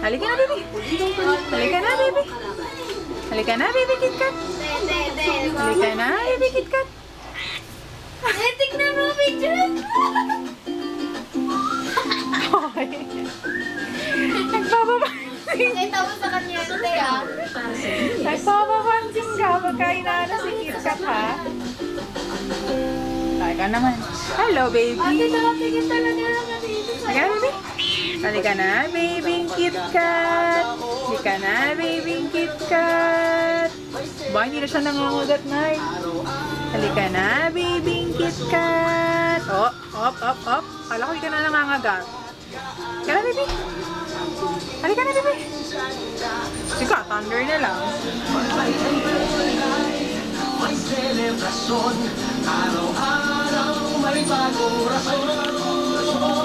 Halika na, baby. Halika na, baby. Halika na, baby KitKat. Halika na, baby KitKat. Tignan mo, picture. Okay. Nagpapapansin. Tapos sa kanya ito, ah. Nagpapapansin ka. Pagkain na si KitKat, ha? Halika naman. Hello, baby. Ate, nakatingin talaga naman dito sa'yo. Halika, baby. Halika na, baby KitKat. Halika na, baby KitKat. Ba, hindi na siya nangangugat, Nay. Halika na, baby KitKat. Oh, op. Kala ko hindi ka na nangangagat. Halika na, baby. Halika na, baby. Sige, thunder na lang. May selebrasyon, araw-araw may bagong rason.